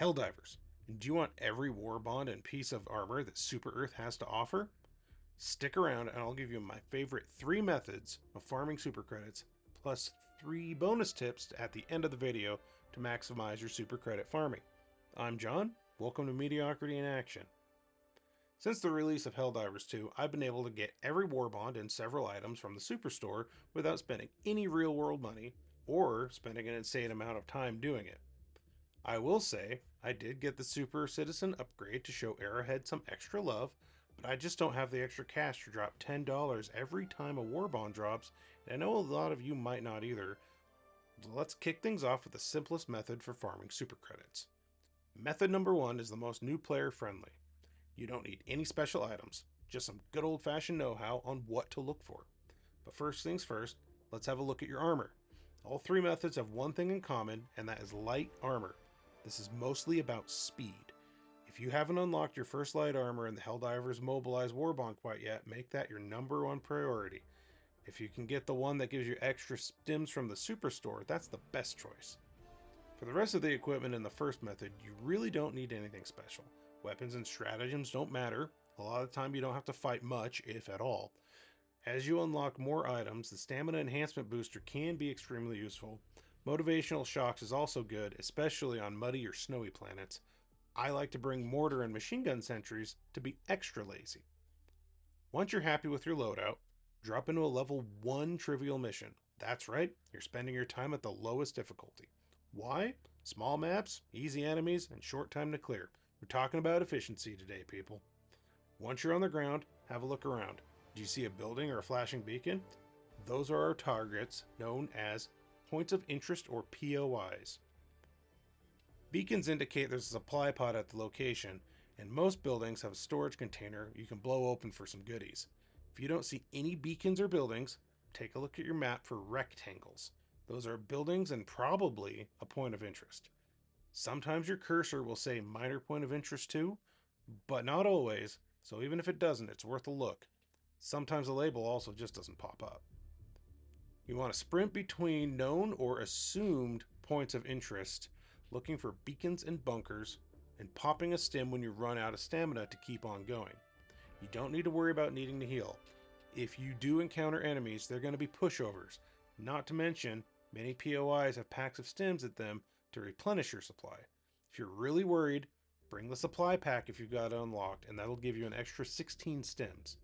Helldivers, do you want every war bond and piece of armor that Super Earth has to offer? Stick around and I'll give you my favorite 3 methods of farming super credits, plus 3 bonus tips at the end of the video to maximize your super credit farming. I'm John, welcome to Mediocrity in Action. Since the release of Helldivers 2, I've been able to get every war bond and several items from the superstore without spending any real world money or spending an insane amount of time doing it. I will say, I did get the Super Citizen upgrade to show Arrowhead some extra love, but I just don't have the extra cash to drop $10 every time a war bond drops, and I know a lot of you might not either. So let's kick things off with the simplest method for farming super credits. Method number 1 is the most new player friendly. You don't need any special items, just some good old fashioned know-how on what to look for. But first things first, let's have a look at your armor. All 3 methods have one thing in common, and that is light armor. This is mostly about speed. If you haven't unlocked your first light armor in the Helldivers Mobilized Warbond quite yet, make that your number 1 priority. If you can get the one that gives you extra stims from the Superstore, that's the best choice. For the rest of the equipment in the first method, you really don't need anything special. Weapons and stratagems don't matter. A lot of the time you don't have to fight much, if at all. As you unlock more items, the stamina enhancement booster can be extremely useful. Motivational shocks is also good, especially on muddy or snowy planets. I like to bring mortar and machine gun sentries to be extra lazy. Once you're happy with your loadout, drop into a level 1 trivial mission. That's right, you're spending your time at the lowest difficulty. Why? Small maps, easy enemies, and short time to clear. We're talking about efficiency today, people. Once you're on the ground, have a look around. Do you see a building or a flashing beacon? Those are our targets, known as points of interest or POIs. Beacons indicate there's a supply pod at the location, and most buildings have a storage container you can blow open for some goodies. If you don't see any beacons or buildings, take a look at your map for rectangles. Those are buildings and probably a point of interest. Sometimes your cursor will say minor point of interest too, but not always, so even if it doesn't, it's worth a look. Sometimes the label also just doesn't pop up. You want to sprint between known or assumed points of interest, looking for beacons and bunkers, and popping a stim when you run out of stamina to keep on going. You don't need to worry about needing to heal. If you do encounter enemies, they're going to be pushovers. Not to mention, many POIs have packs of stims at them to replenish your supply. If you're really worried, bring the supply pack if you've got it unlocked, and that'll give you an extra 16 stims.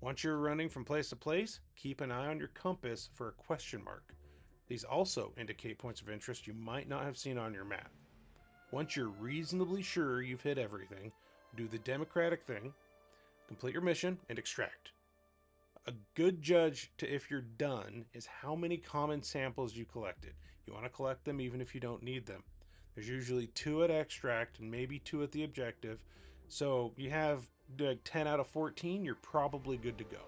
Once you're running from place to place, keep an eye on your compass for a question mark. These also indicate points of interest you might not have seen on your map. Once you're reasonably sure you've hit everything, do the democratic thing, complete your mission, and extract. A good judge to if you're done is how many common samples you collected. You want to collect them even if you don't need them. There's usually 2 at extract and maybe 2 at the objective, so you have like 10 out of 14, you're probably good to go.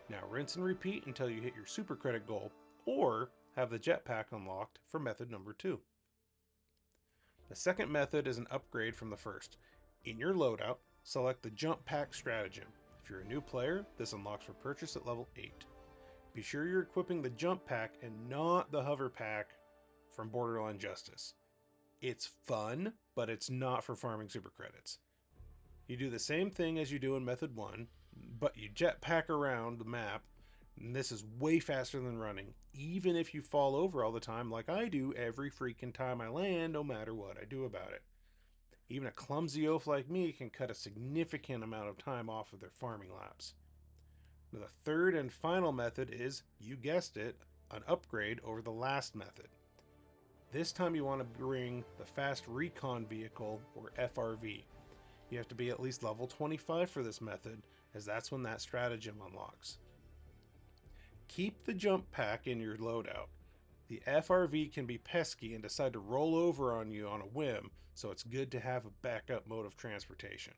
Now rinse and repeat until you hit your super credit goal, or have the jetpack unlocked for method number 2. The second method is an upgrade from the first. In your loadout, select the jump pack stratagem. If you're a new player, this unlocks for purchase at level 8. Be sure you're equipping the jump pack and not the hover pack from Borderline Justice. It's fun, but it's not for farming super credits. You do the same thing as you do in method 1, but you jetpack around the map, and this is way faster than running, even if you fall over all the time like I do every freaking time I land, no matter what I do about it. Even a clumsy oaf like me can cut a significant amount of time off of their farming laps. Now, the third and final method is, you guessed it, an upgrade over the last method. This time you want to bring the Fast Recon Vehicle, or FRV. You have to be at least level 25 for this method, as that's when that stratagem unlocks. Keep the jump pack in your loadout. The FRV can be pesky and decide to roll over on you on a whim, so it's good to have a backup mode of transportation.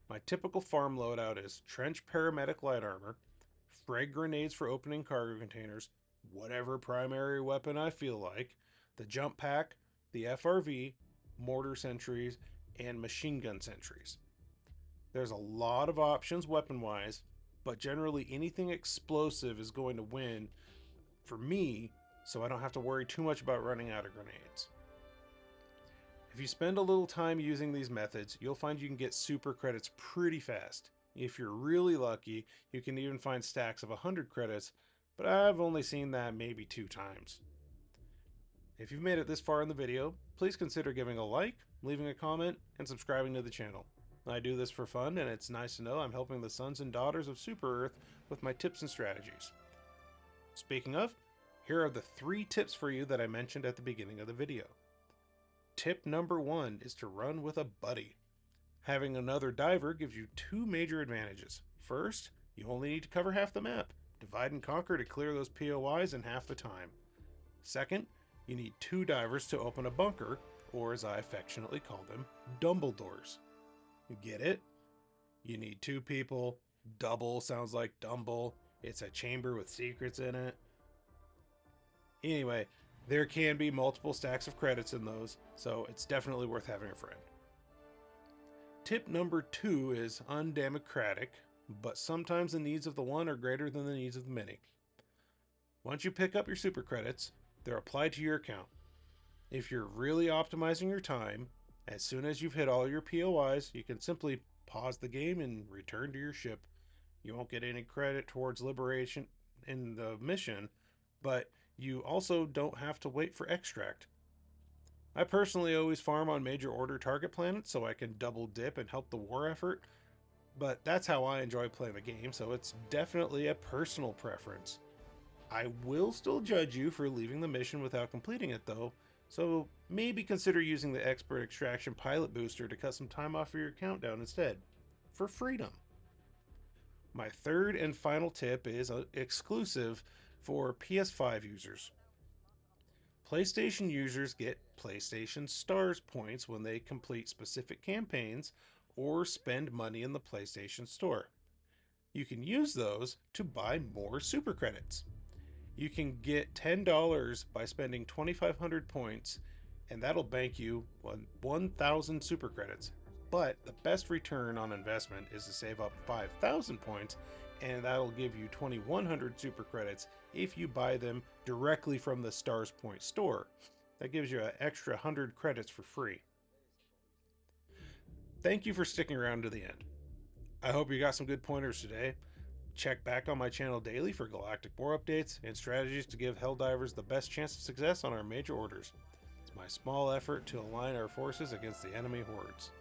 My typical farm loadout is trench paramedic light armor, frag grenades for opening cargo containers, whatever primary weapon I feel like, the jump pack, the FRV, mortar sentries, and machine gun sentries. There's a lot of options weapon-wise, but generally anything explosive is going to win for me, so I don't have to worry too much about running out of grenades. If you spend a little time using these methods, you'll find you can get super credits pretty fast. If you're really lucky, you can even find stacks of 100 credits, but I've only seen that maybe 2 times. If you've made it this far in the video, please consider giving a like, leaving a comment, and subscribing to the channel. I do this for fun, and it's nice to know I'm helping the sons and daughters of Super Earth with my tips and strategies. Speaking of, here are the 3 tips for you that I mentioned at the beginning of the video. Tip number 1 is to run with a buddy. Having another diver gives you 2 major advantages. First, you only need to cover half the map. Divide and conquer to clear those POIs in half the time. Second, you need 2 divers to open a bunker, or as I affectionately call them, Dumbledores. You get it? You need 2 people. Double sounds like Dumble. It's a chamber with secrets in it. Anyway, there can be multiple stacks of credits in those, so it's definitely worth having a friend. Tip number 2 is undemocratic, but sometimes the needs of the one are greater than the needs of the many. Once you pick up your super credits, they're applied to your account. If you're really optimizing your time, as soon as you've hit all your POIs, you can simply pause the game and return to your ship. You won't get any credit towards liberation in the mission, but you also don't have to wait for extract. I personally always farm on major order target planets so I can double dip and help the war effort, but that's how I enjoy playing the game, so it's definitely a personal preference. I will still judge you for leaving the mission without completing it though, so maybe consider using the Expert Extraction Pilot Booster to cut some time off of your countdown instead, for freedom. My third and final tip is exclusive for PS5 users. PlayStation users get PlayStation Stars points when they complete specific campaigns or spend money in the PlayStation Store. You can use those to buy more super credits. You can get $10 by spending 2,500 points, and that'll bank you 1,000 super credits. But the best return on investment is to save up 5,000 points, and that'll give you 2,100 super credits if you buy them directly from the Stars Point store. That gives you an extra 100 credits for free. Thank you for sticking around to the end. I hope you got some good pointers today. Check back on my channel daily for galactic war updates and strategies to give Helldivers the best chance of success on our major orders. It's my small effort to align our forces against the enemy hordes.